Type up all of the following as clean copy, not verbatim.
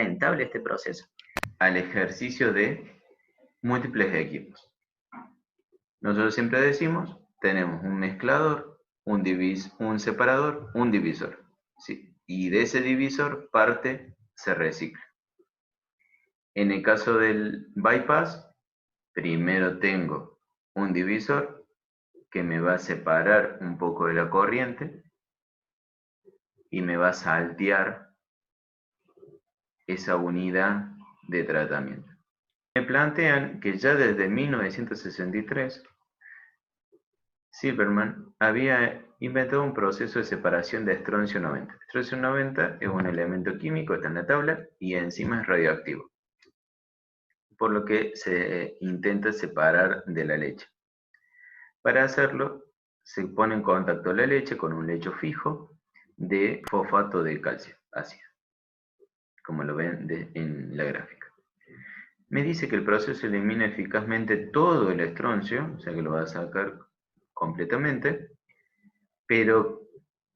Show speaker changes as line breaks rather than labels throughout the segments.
rentable este proceso? Al ejercicio de múltiples equipos. Nosotros siempre decimos, tenemos un mezclador, un separador, un divisor. ¿Sí? Y de ese divisor parte se recicla. En el caso del bypass, primero tengo un divisor que me va a separar un poco de la corriente y me va a saltear esa unidad de tratamiento. Me plantean que ya desde 1963 Silverman había inventado un proceso de separación de estroncio 90. Estroncio 90 es un elemento químico, está en la tabla, y encima es radioactivo, por lo que se intenta separar de la leche. Para hacerlo, se pone en contacto la leche con un lecho fijo de fosfato de calcio ácido, como lo ven en la gráfica. Me dice que el proceso elimina eficazmente todo el estroncio, o sea que lo va a sacar completamente, pero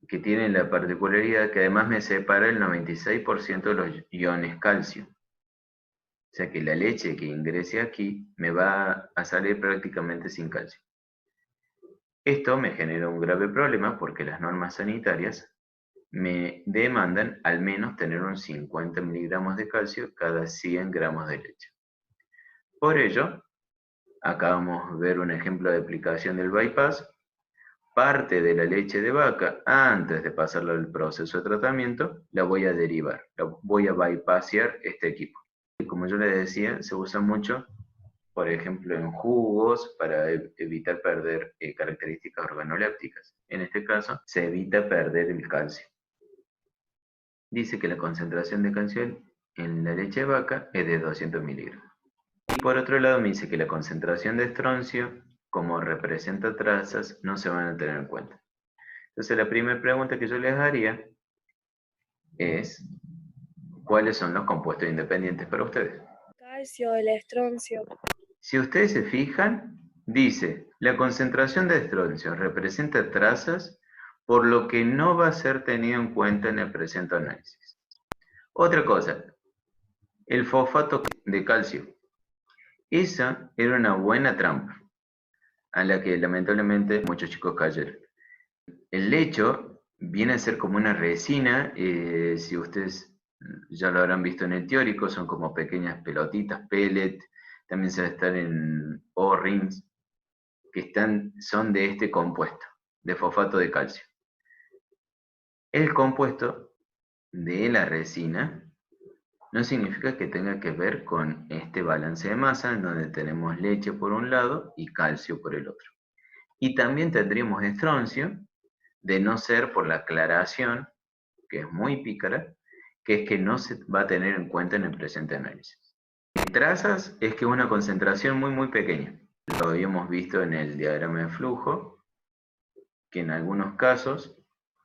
que tiene la particularidad que además me separa el 96% de los iones calcio. O sea que la leche que ingrese aquí me va a salir prácticamente sin calcio. Esto me genera un grave problema porque las normas sanitarias me demandan al menos tener unos 50 miligramos de calcio cada 100 gramos de leche. Por ello, acá vamos a ver un ejemplo de aplicación del bypass. Parte de la leche de vaca, antes de pasarla al proceso de tratamiento, la voy a derivar, voy a bypassear este equipo. Y como yo les decía, se usa mucho, por ejemplo, en jugos para evitar perder características organolépticas. En este caso, se evita perder el calcio. Dice que la concentración de calcio en la leche de vaca es de 200 miligramos. Y por otro lado me dice que la concentración de estroncio, como representa trazas, no se van a tener en cuenta. Entonces la primera pregunta que yo les haría es, ¿cuáles son los compuestos independientes para ustedes?
Calcio, el estroncio.
Si ustedes se fijan, dice, la concentración de estroncio representa trazas, por lo que no va a ser tenido en cuenta en el presente análisis. Otra cosa, el fosfato de calcio. Esa era una buena trampa, a la que lamentablemente muchos chicos cayeron. El lecho viene a ser como una resina, si ustedes ya lo habrán visto en el teórico, son como pequeñas pelotitas, pellet, también se va a estar en O-rings, que son de este compuesto, de fosfato de calcio. El compuesto de la resina no significa que tenga que ver con este balance de masa, en donde tenemos leche por un lado y calcio por el otro. Y también tendríamos estroncio, de no ser por la aclaración, que es muy pícara, que es que no se va a tener en cuenta en el presente análisis. En trazas es que es una concentración muy pequeña. Lo habíamos visto en el diagrama de flujo, que en algunos casos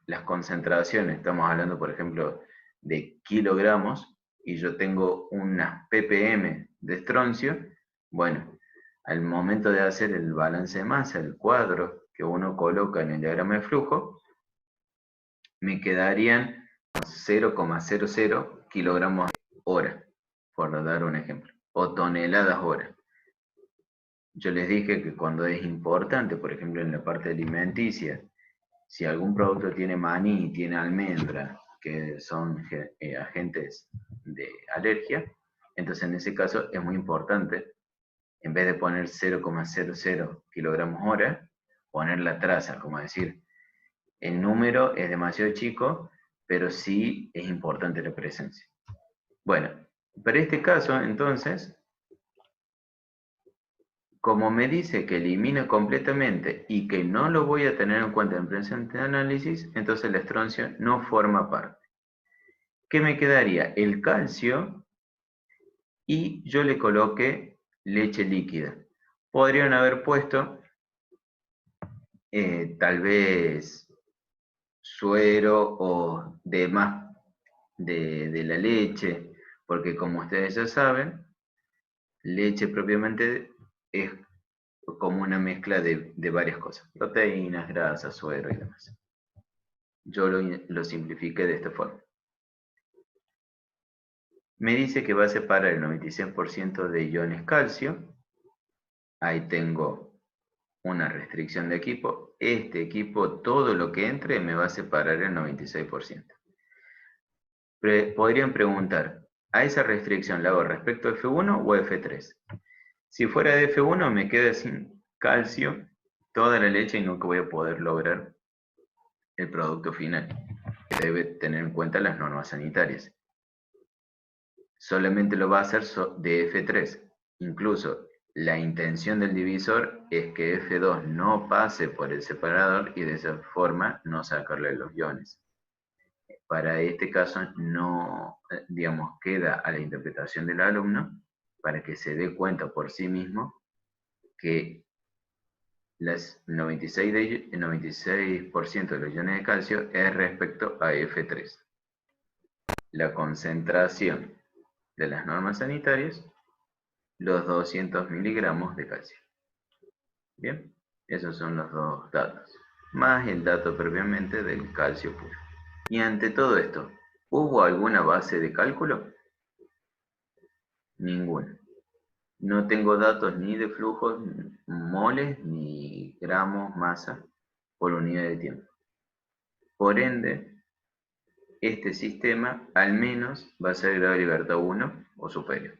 las concentraciones, estamos hablando por ejemplo de kilogramos, y yo tengo unas ppm de estroncio, bueno, al momento de hacer el balance de masa, el cuadro que uno coloca en el diagrama de flujo, me quedarían 0,00 kilogramos hora, por dar un ejemplo, o toneladas hora. Yo les dije que cuando es importante, por ejemplo en la parte alimenticia, si algún producto tiene maní, tiene almendra, que son agentes de alergia, entonces en ese caso es muy importante, en vez de poner 0,00 kilogramos hora, poner la traza, como decir, el número es demasiado chico, pero sí es importante la presencia. Bueno, para este caso, entonces, como me dice que elimina completamente y que no lo voy a tener en cuenta en el presente análisis, entonces el estroncio no forma parte. ¿Qué me quedaría? El calcio, y yo le coloqué leche líquida. Podrían haber puesto tal vez suero o demás de la leche, porque como ustedes ya saben, leche propiamente es como una mezcla de varias cosas, proteínas, grasas, suero y demás. Yo lo simplifiqué de esta forma. Me dice que va a separar el 96% de iones calcio. Ahí tengo una restricción de equipo. Este equipo, todo lo que entre, me va a separar el 96%. Podrían preguntar, ¿a esa restricción la hago respecto a F1 o F3? Si fuera de F1 me queda sin calcio toda la leche y nunca voy a poder lograr el producto final. Debe tener en cuenta las normas sanitarias. Solamente lo va a hacer de F3. Incluso la intención del divisor es que F2 no pase por el separador y de esa forma no sacarle los iones. Para este caso no, digamos, queda a la interpretación del alumno para que se dé cuenta por sí mismo que el 96% de los iones de calcio es respecto a F3. La concentración de las normas sanitarias, los 200 miligramos de calcio. Bien, esos son los dos datos, más el dato propiamente del calcio puro. Y ante todo esto, ¿hubo alguna base de cálculo? Ninguna. No tengo datos ni de flujos, moles, ni gramos, masa, por unidad de tiempo. Por ende, este sistema al menos va a ser grado de libertad 1 o superior.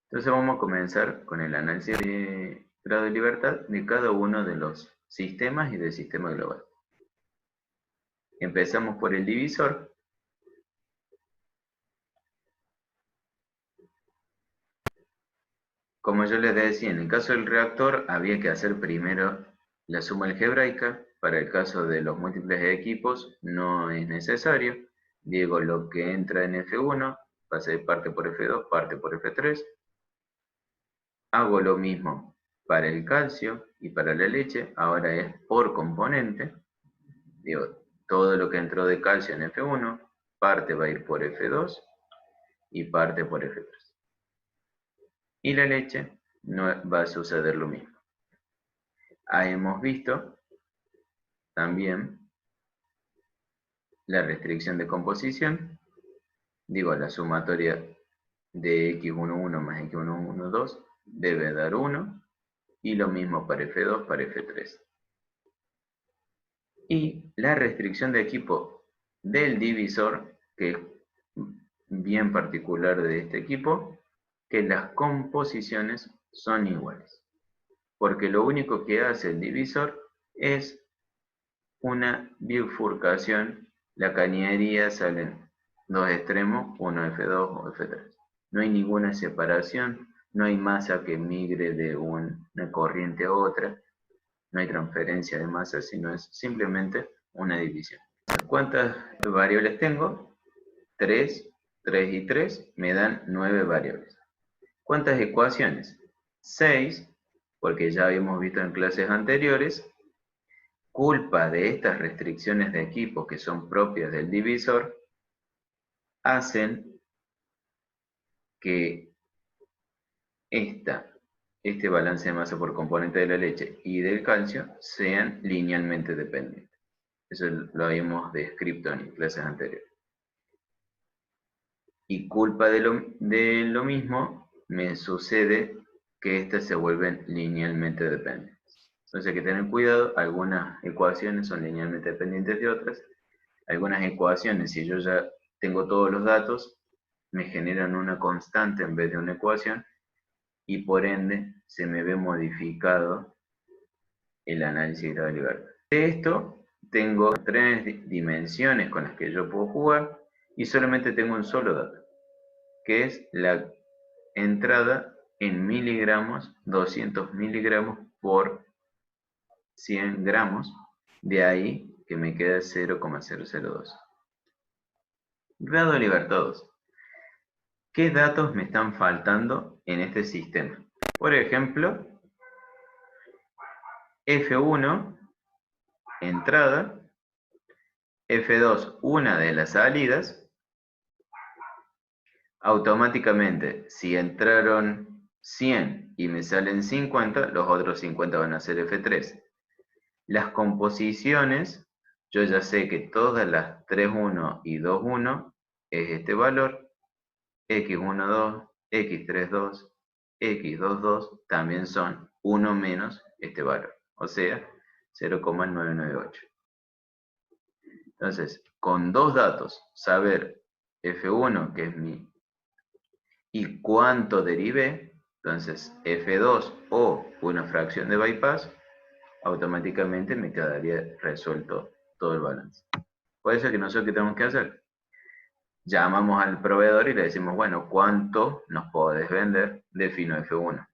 Entonces vamos a comenzar con el análisis de grado de libertad de cada uno de los sistemas y del sistema global. Empezamos por el divisor. Como yo les decía, en el caso del reactor había que hacer primero la suma algebraica. Para el caso de los múltiples de equipos no es necesario. Digo, lo que entra en F1 va a ser parte por F2, parte por F3. Hago lo mismo para el calcio y para la leche. Ahora es por componente. Digo, todo lo que entró de calcio en F1, parte va a ir por F2 y parte por F3. Y la leche no va a suceder lo mismo. Ahí hemos visto también la restricción de composición. Digo, la sumatoria de X11 más X12 debe dar 1. Y lo mismo para F2, para F3. Y la restricción de equipo del divisor, que es bien particular de este equipo, que las composiciones son iguales. Porque lo único que hace el divisor es una bifurcación. La cañería salen dos extremos, uno F2 o F3. No hay ninguna separación, no hay masa que migre de una corriente a otra, no hay transferencia de masa, sino es simplemente una división. ¿Cuántas variables tengo? 3, 3 y 3 me dan 9 variables. ¿Cuántas ecuaciones? 6, porque ya habíamos visto en clases anteriores, culpa de estas restricciones de equipo que son propias del divisor, hacen que este balance de masa por componente de la leche y del calcio sean linealmente dependientes. Eso lo habíamos descrito en clases anteriores. Y culpa de lo mismo, me sucede que estas se vuelven linealmente dependientes. Entonces hay que tener cuidado, algunas ecuaciones son linealmente dependientes de otras. Algunas ecuaciones, si yo ya tengo todos los datos, me generan una constante en vez de una ecuación, y por ende se me ve modificado el análisis de grado de libertad. De esto tengo 3 dimensiones con las que yo puedo jugar y solamente tengo un solo dato, que es la entrada en miligramos, 200 miligramos por 100 gramos, de ahí que me queda 0,002. Grado de libertad 2. ¿Qué datos me están faltando en este sistema? Por ejemplo, F1, entrada, F2, una de las salidas. Automáticamente, si entraron 100 y me salen 50, los otros 50 van a ser F3. Las composiciones, yo ya sé que todas las 3,1 y 2,1 es este valor, x12, x32, x22 también son 1 menos este valor, o sea, 0,998. Entonces, con dos datos, saber f1, que es y cuánto derivé, entonces f2 o una fracción de bypass, automáticamente me quedaría resuelto todo el balance. Por eso es que nosotros, ¿qué tenemos que hacer? Llamamos al proveedor y le decimos, bueno, ¿cuánto nos podés vender? Defino F1.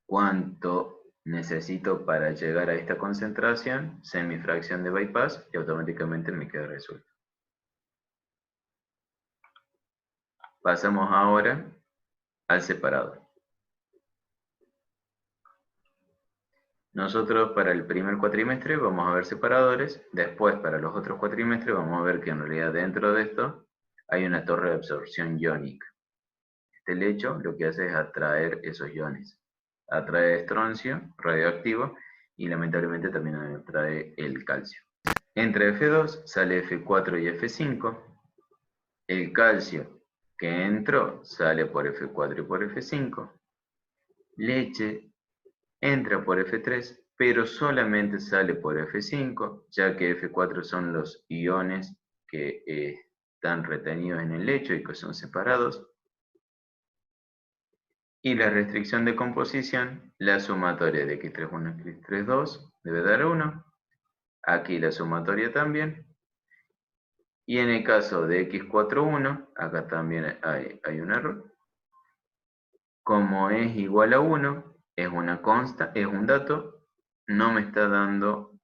¿Cuánto necesito para llegar a esta concentración? Semifracción de bypass y automáticamente me queda resuelto. Pasamos ahora al separador. Nosotros para el primer cuatrimestre vamos a ver separadores, después para los otros cuatrimestres vamos a ver que en realidad dentro de esto hay una torre de absorción iónica. Este lecho lo que hace es atraer esos iones. Atrae estroncio radioactivo y lamentablemente también atrae el calcio. Entre F2 sale F4 y F5. El calcio que entró sale por F4 y por F5. Leche entra por F3, pero solamente sale por F5, ya que F4 son los iones que están retenidos en el lecho y que son separados. Y la restricción de composición, la sumatoria de x31 y x32 debe dar 1. Aquí la sumatoria también. Y en el caso de x41, acá también hay un error. Como es igual a 1, es una consta, es un dato, no me está dando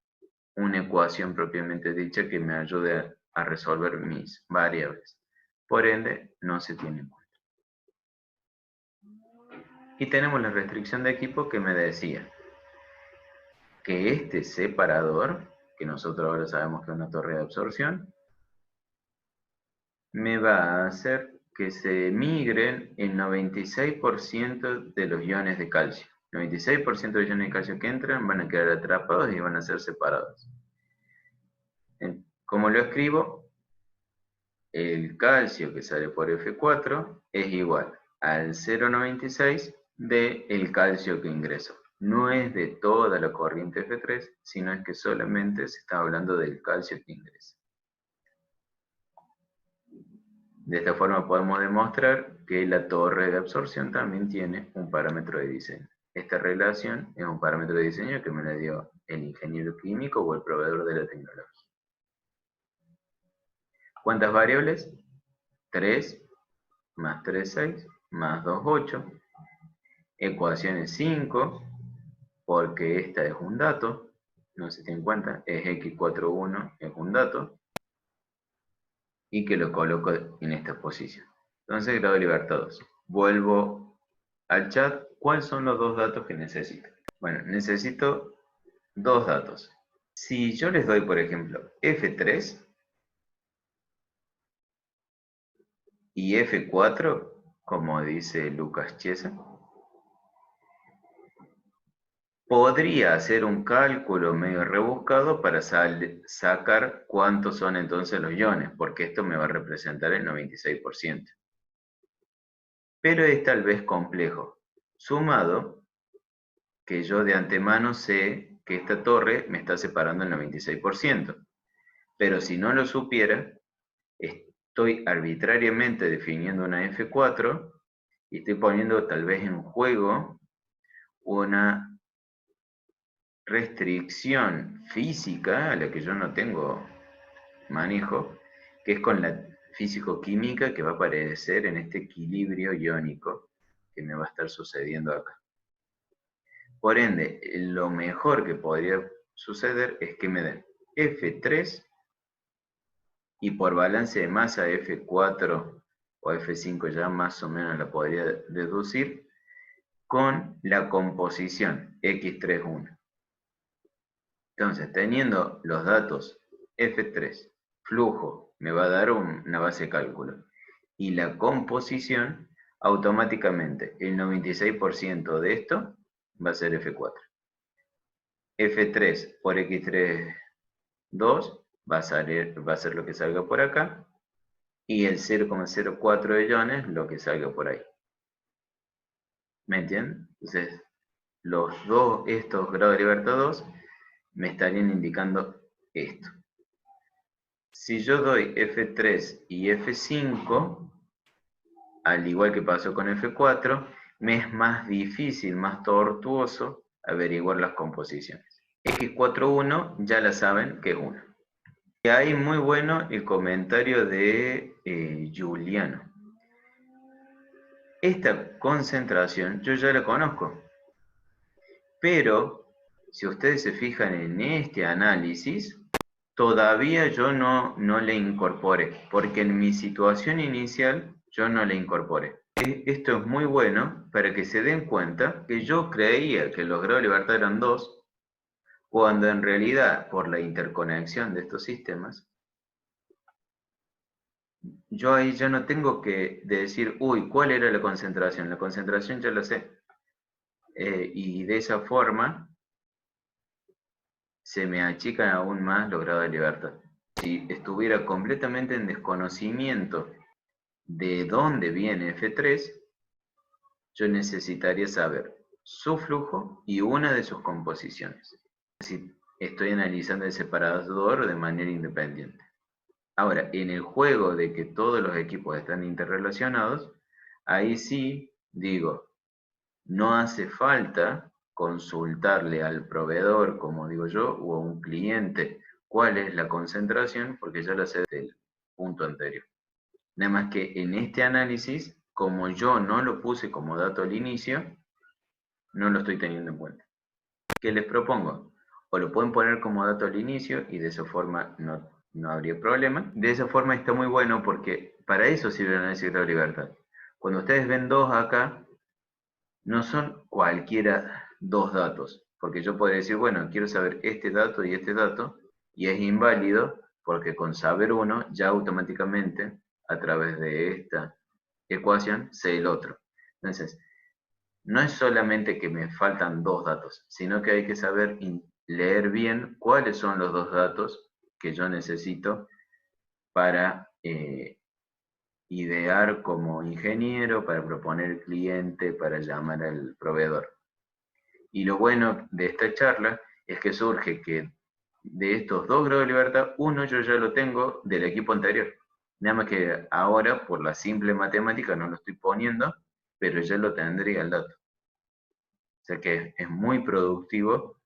una ecuación propiamente dicha que me ayude a resolver mis variables. Por ende, no se tiene en cuenta. Y tenemos la restricción de equipo que me decía que este separador, que nosotros ahora sabemos que es una torre de absorción, me va a hacer que se migren el 96% de los iones de calcio. El 96% de los iones de calcio que entran van a quedar atrapados y van a ser separados. Como lo escribo, el calcio que sale por F4 es igual al 0,96 del calcio que ingresó. No es de toda la corriente F3, sino es que solamente se está hablando del calcio que ingresa. De esta forma podemos demostrar que la torre de absorción también tiene un parámetro de diseño. Esta relación es un parámetro de diseño que me la dio el ingeniero químico o el proveedor de la tecnología. ¿Cuántas variables? 3 más 3, 6, más 2, 8. Ecuaciones 5, porque esta es un dato, no se tiene en cuenta, es x41, es un dato, y que lo coloco en esta posición. Entonces, grado de libertad 2. Vuelvo al chat. ¿Cuáles son los dos datos que necesito? Bueno, necesito dos datos. Si yo les doy, por ejemplo, F3 y F4, como dice Lucas Chiesa, podría hacer un cálculo medio rebuscado para sacar cuántos son entonces los iones, porque esto me va a representar el 96%. Pero es tal vez complejo, sumado que yo de antemano sé que esta torre me está separando el 96%. Pero si no lo supiera, estoy arbitrariamente definiendo una F4 y estoy poniendo tal vez en juego una restricción física a la que yo no tengo manejo, que es con la físico-química que va a aparecer en este equilibrio iónico que me va a estar sucediendo acá. Por ende, lo mejor que podría suceder es que me den F3 y por balance de masa F4 o F5 ya más o menos la podría deducir con la composición X31. Entonces, teniendo los datos F3, flujo, me va a dar una base de cálculo, y la composición, automáticamente el 96% de esto va a ser F4. F3 por X3, 2 va a ser lo que salga por acá, y el 0,04 de iones lo que salga por ahí. ¿Me entienden? Entonces, estos grados de libertad 2 me estarían indicando esto. Si yo doy F3 y F5, al igual que pasó con F4, me es más difícil, más tortuoso averiguar las composiciones. X41 ya la saben que es 1. Y ahí muy bueno el comentario de Juliano. Esta concentración yo ya la conozco, pero si ustedes se fijan en este análisis, todavía yo no le incorporé, porque en mi situación inicial yo no le incorporé. Esto es muy bueno para que se den cuenta que yo creía que los grados de libertad eran 2, cuando en realidad, por la interconexión de estos sistemas, yo ahí ya no tengo que decir, uy, ¿cuál era la concentración? La concentración ya la sé. Y de esa forma se me achican aún más los grados de libertad. Si estuviera completamente en desconocimiento de dónde viene F3, yo necesitaría saber su flujo y una de sus composiciones. Si estoy analizando el separador de manera independiente. Ahora, en el juego de que todos los equipos están interrelacionados, ahí sí digo, no hace falta consultarle al proveedor, como digo yo, o a un cliente cuál es la concentración, porque ya la sé del punto anterior. Nada más que en este análisis, como yo no lo puse como dato al inicio, no lo estoy teniendo en cuenta. ¿Qué les propongo? O lo pueden poner como dato al inicio y de esa forma no habría problema. De esa forma está muy bueno porque para eso sirve el análisis de grado de libertad. Cuando ustedes ven 2 acá, no son cualquiera 2 datos, porque yo podría decir, bueno, quiero saber este dato, y es inválido porque con saber uno ya automáticamente a través de esta ecuación sé el otro. Entonces, no es solamente que me faltan 2 datos, sino que hay que saber leer bien cuáles son los 2 datos que yo necesito para idear como ingeniero, para proponer al cliente, para llamar al proveedor. Y lo bueno de esta charla es que surge que de estos 2 grados de libertad, uno yo ya lo tengo del equipo anterior. Nada más que ahora, por la simple matemática, no lo estoy poniendo, pero ya lo tendría el dato. O sea que es muy productivo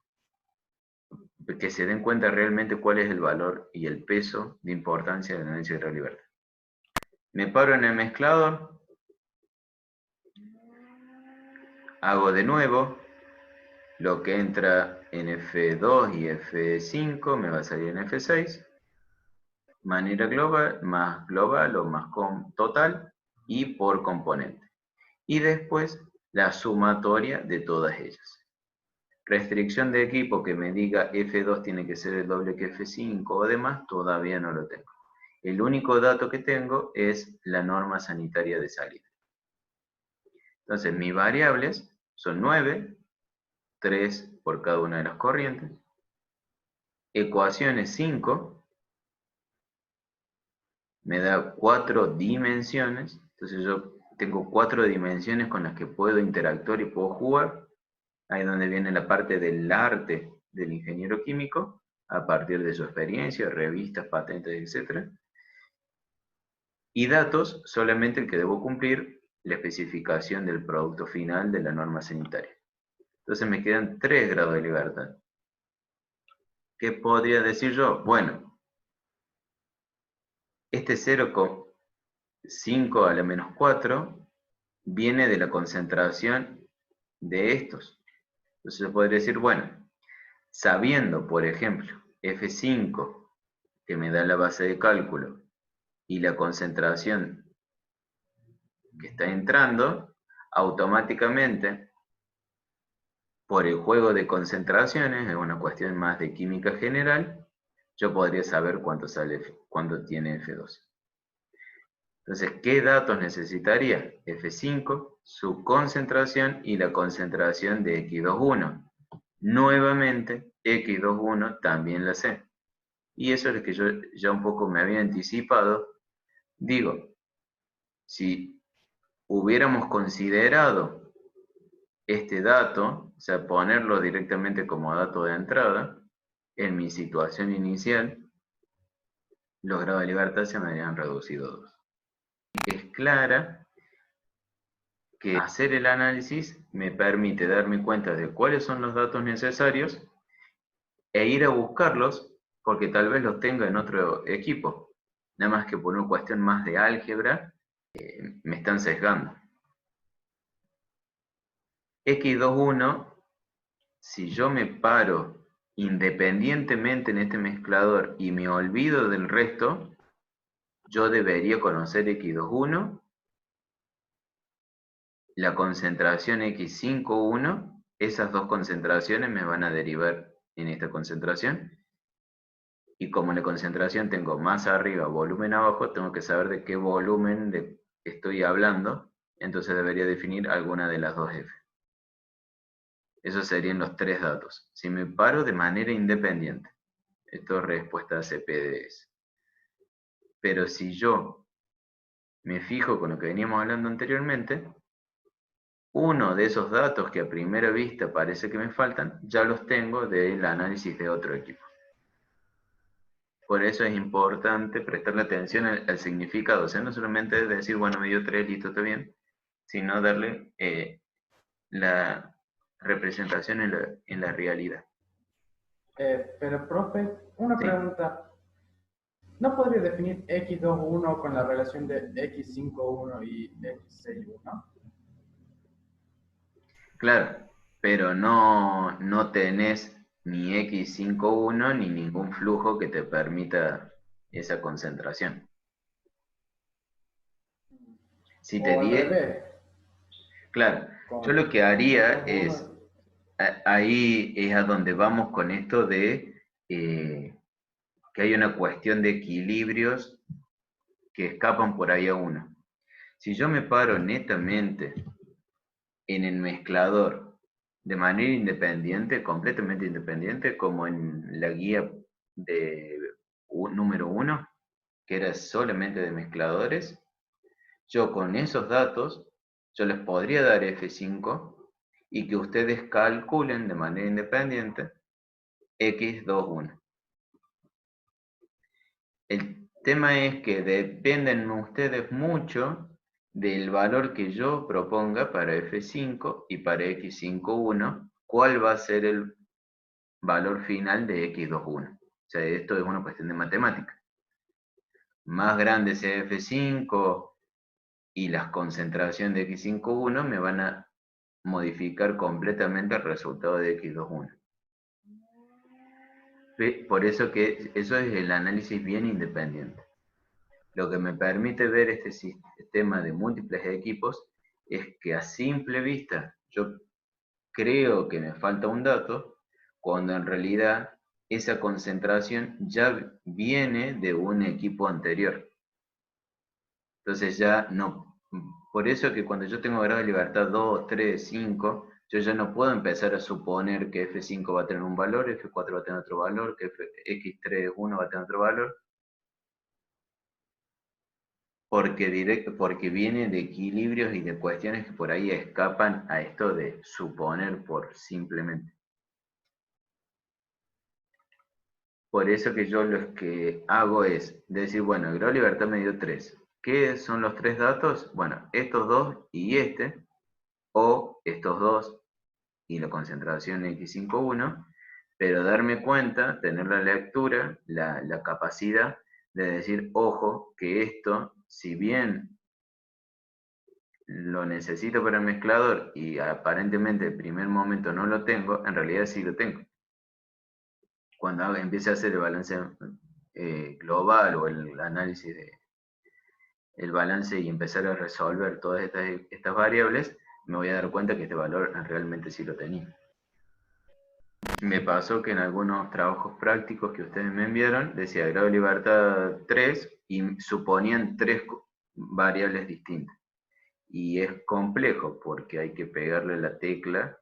que se den cuenta realmente cuál es el valor y el peso de importancia del análisis de grado de libertad. Me paro en el mezclador, hago de nuevo, lo que entra en F2 y F5 me va a salir en F6, manera global o más total y por componente. Y después la sumatoria de todas ellas. Restricción de equipo que me diga F2 tiene que ser el doble que F5 o demás, todavía no lo tengo. El único dato que tengo es la norma sanitaria de salida. Entonces mis variables son 9, 3 por cada una de las corrientes. Ecuaciones 5, me da 4 dimensiones. Entonces yo tengo 4 dimensiones con las que puedo interactuar y puedo jugar. Ahí es donde viene la parte del arte del ingeniero químico, a partir de su experiencia, revistas, patentes, etc. Y datos, solamente el que debo cumplir, la especificación del producto final de la norma sanitaria. Entonces me quedan 3 grados de libertad. ¿Qué podría decir yo? Bueno, este 0,5 a la menos 4 viene de la concentración de estos. Entonces yo podría decir, bueno, sabiendo, por ejemplo, F5, que me da la base de cálculo, y la concentración que está entrando, automáticamente, por el juego de concentraciones, es una cuestión más de química general, yo podría saber cuánto tiene F2. Entonces, ¿qué datos necesitaría? F5, su concentración y la concentración de X21. Nuevamente, X21 también la sé. Y eso es lo que yo ya un poco me había anticipado. Digo, si hubiéramos considerado este dato, o sea, ponerlo directamente como dato de entrada, en mi situación inicial, los grados de libertad se me habrían reducido 2. Es clara que hacer el análisis me permite darme cuenta de cuáles son los datos necesarios e ir a buscarlos porque tal vez los tenga en otro equipo. Nada más que por una cuestión más de álgebra, me están sesgando. X21, si yo me paro independientemente en este mezclador y me olvido del resto, yo debería conocer X21, la concentración X51, esas dos concentraciones me van a derivar en esta concentración, y como la concentración tengo masa arriba, volumen abajo, tengo que saber de qué volumen estoy hablando, entonces debería definir alguna de las dos F. Esos serían los tres datos. Si me paro de manera independiente, esto es respuesta a CPDS. Pero si yo me fijo con lo que veníamos hablando anteriormente, uno de esos datos que a primera vista parece que me faltan, ya los tengo del análisis de otro equipo. Por eso es importante prestarle atención al significado, o sea, no solamente decir, bueno, me dio 3, listo, está bien, sino darle la representación en la realidad.
Pero, profe, una
Sí.
pregunta. ¿No podría definir X21 con la relación de X51 y X61?
Claro, pero no tenés ni X51 ni ningún flujo que te permita esa concentración. Si te
O al
di,
revés.
claro, yo
Con
lo que haría
X21.
es, ahí es a donde vamos con esto de que hay una cuestión de equilibrios que escapan por ahí a uno. Si yo me paro netamente en el mezclador de manera independiente, completamente independiente, como en la guía de número 1, que era solamente de mezcladores, yo con esos datos, yo les podría dar F5 y que ustedes calculen de manera independiente X21. El tema es que dependen ustedes mucho del valor que yo proponga para F5 y para X51, cuál va a ser el valor final de X21. O sea, esto es una cuestión de matemática. Más grande sea F5 y las concentraciones de X51 me van a modificar completamente el resultado de X21. Por eso que eso es el análisis bien independiente. Lo que me permite ver este sistema de múltiples equipos es que a simple vista yo creo que me falta un dato, cuando en realidad esa concentración ya viene de un equipo anterior. Entonces ya no, por eso que cuando yo tengo grado de libertad 2, 3, 5, yo ya no puedo empezar a suponer que F5 va a tener un valor, F4 va a tener otro valor, que X31 va a tener otro valor, porque viene de equilibrios y de cuestiones que por ahí escapan a esto de suponer por simplemente. Por eso que yo lo que hago es decir, bueno, el grado de libertad me dio 3. ¿Qué son los 3 datos? Bueno, estos dos y este, o estos dos y la concentración X51, pero darme cuenta, tener la lectura, la capacidad de decir, ojo, que esto, si bien lo necesito para el mezclador y aparentemente el primer momento no lo tengo, en realidad sí lo tengo. Cuando empiece a hacer el balance global o el análisis de el balance y empezar a resolver todas estas variables, me voy a dar cuenta que este valor realmente sí lo tenía. Me pasó que en algunos trabajos prácticos que ustedes me enviaron, decía grado de libertad 3 y suponían 3 variables distintas. Y es complejo porque hay que pegarle la tecla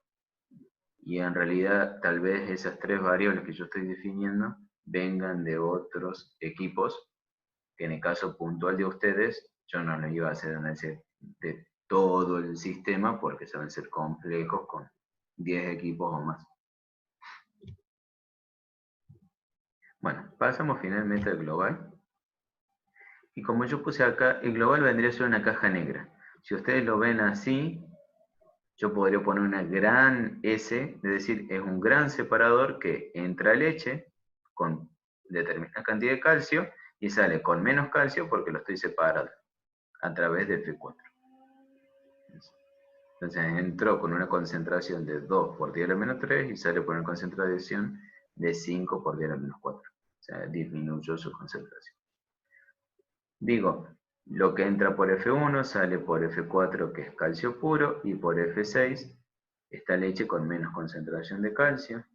y en realidad tal vez esas 3 variables que yo estoy definiendo vengan de otros equipos, que en el caso puntual de ustedes, yo no lo iba a hacer análisis de todo el sistema porque se van a ser complejos con 10 equipos o más. Bueno, pasamos finalmente al global. Y como yo puse acá, el global vendría a ser una caja negra. Si ustedes lo ven así, yo podría poner una gran S, es decir, es un gran separador que entra leche con determinada cantidad de calcio y sale con menos calcio porque lo estoy separando a través de F4. Entonces entró con una concentración de 2 por 10 a la menos 3 y sale con una concentración de 5 por 10 a la menos 4. O sea, disminuyó su concentración. Digo, lo que entra por F1 sale por F4, que es calcio puro, y por F6 esta leche con menos concentración de calcio.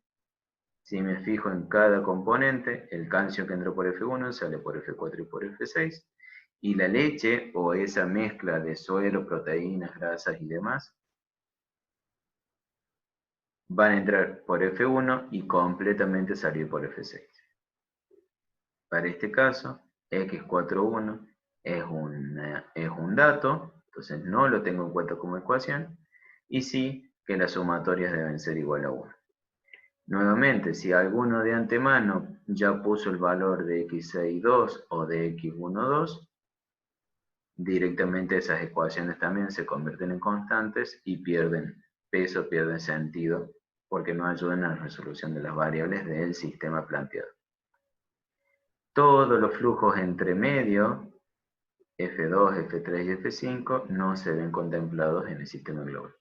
Si me fijo en cada componente, el calcio que entró por F1 sale por F4 y por F6, y la leche, o esa mezcla de suero, proteínas, grasas y demás, van a entrar por F1 y completamente salir por F6. Para este caso, X41 es un dato, entonces no lo tengo en cuenta como ecuación, y sí que las sumatorias deben ser igual a 1. Nuevamente, si alguno de antemano ya puso el valor de X62 o de X12, directamente esas ecuaciones también se convierten en constantes y pierden peso, pierden sentido, porque no ayudan a la resolución de las variables del sistema planteado. Todos los flujos entre medio, F2, F3 y F5, no se ven contemplados en el sistema global.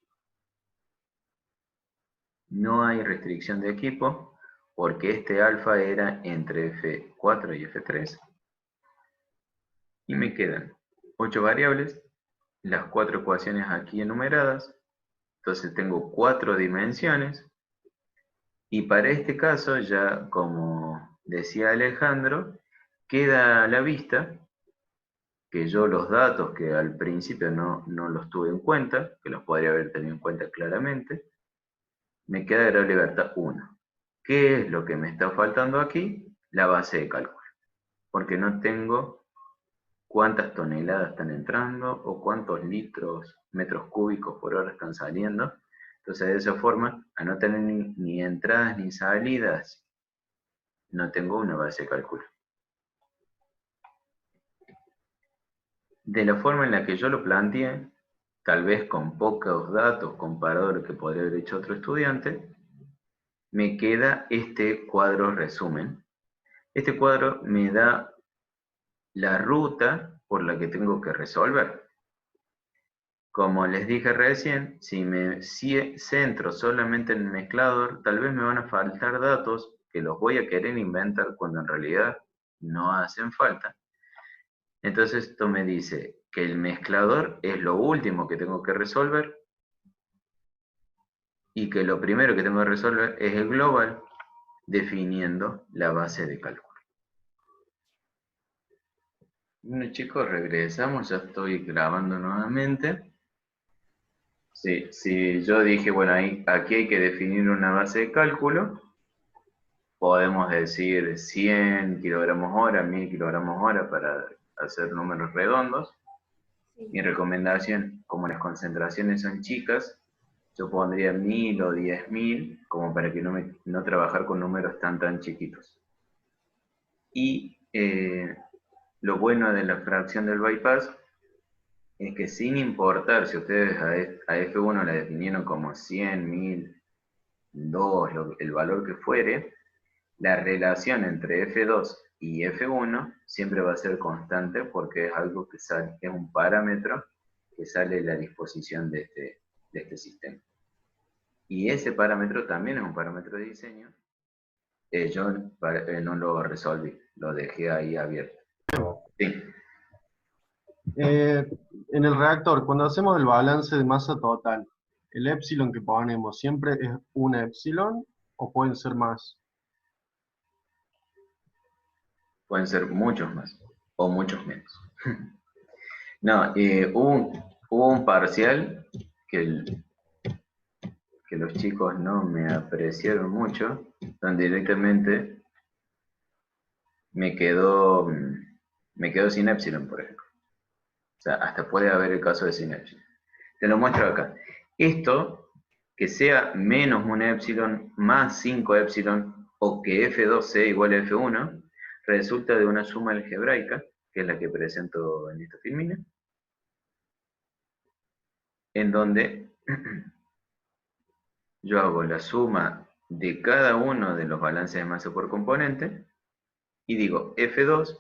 No hay restricción de equipo, porque este alfa era entre F4 y F3. Y me quedan 8 variables, las 4 ecuaciones aquí enumeradas. Entonces tengo 4 dimensiones. Y para este caso, ya como decía Alejandro, queda a la vista que yo los datos que al principio no los tuve en cuenta, que los podría haber tenido en cuenta claramente, me queda grado de libertad 1. ¿Qué es lo que me está faltando aquí? La base de cálculo. Porque no tengo cuántas toneladas están entrando o cuántos litros, metros cúbicos por hora están saliendo. Entonces de esa forma, al no tener ni entradas ni salidas, no tengo una base de cálculo. De la forma en la que yo lo planteé, tal vez con pocos datos comparado a lo que podría haber hecho otro estudiante, me queda este cuadro resumen. Este cuadro me da la ruta por la que tengo que resolver. Como les dije recién, si me centro solamente en el mezclador, tal vez me van a faltar datos que los voy a querer inventar cuando en realidad no hacen falta. Entonces esto me dice que el mezclador es lo último que tengo que resolver y que lo primero que tengo que resolver es el global, definiendo la base de cálculo. Bueno chicos, regresamos, ya estoy grabando nuevamente. Sí, yo dije, bueno, aquí hay que definir una base de cálculo. Podemos decir 100 kilogramos hora, 1000 kilogramos hora para hacer números redondos.
Sí.
Mi recomendación, como las concentraciones son chicas, yo pondría 1000 o 10.000 como para que no trabajar con números tan chiquitos. Y lo bueno de la fracción del bypass es que sin importar si ustedes a F1 la definieron como 100, 1000, 2, el valor que fuere, la relación entre F2 y F1 siempre va a ser constante porque es algo que sale, es un parámetro que sale de la disposición de este sistema. Y ese parámetro también es un parámetro de diseño. Yo no lo resolví, lo dejé ahí abierto. Sí.
En el reactor, cuando hacemos el balance de masa total, ¿el épsilon que ponemos siempre es una épsilon o pueden ser más?
Pueden ser muchos más o muchos menos. No, hubo un parcial que los chicos no me apreciaron mucho, donde directamente me quedo sin epsilon, por ejemplo. O sea, hasta puede haber el caso de sin epsilon. Te lo muestro acá. Esto, que sea menos un epsilon más 5 epsilon, o que F2 sea igual a F1, resulta de una suma algebraica, que es la que presento en esta filmina, en donde yo hago la suma de cada uno de los balances de masa por componente, y digo, F2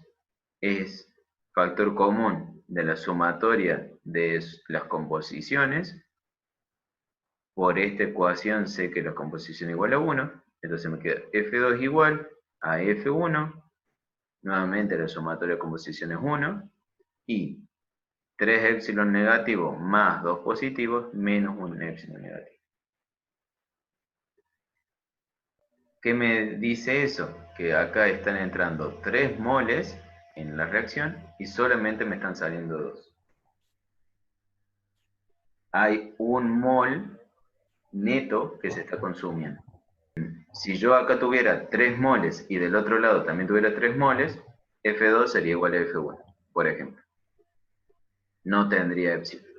es factor común de la sumatoria de las composiciones. Por esta ecuación sé que la composición igual a 1, entonces me queda F2 igual a F1, nuevamente la sumatoria de composición es 1, y 3 epsilon negativo más 2 positivos menos 1 epsilon negativo. ¿Qué me dice eso? Que acá están entrando 3 moles en la reacción y solamente me están saliendo 2. Hay un mol neto que se está consumiendo. Si yo acá tuviera 3 moles y del otro lado también tuviera 3 moles, F2 sería igual a F1, por ejemplo. No tendría epsilon.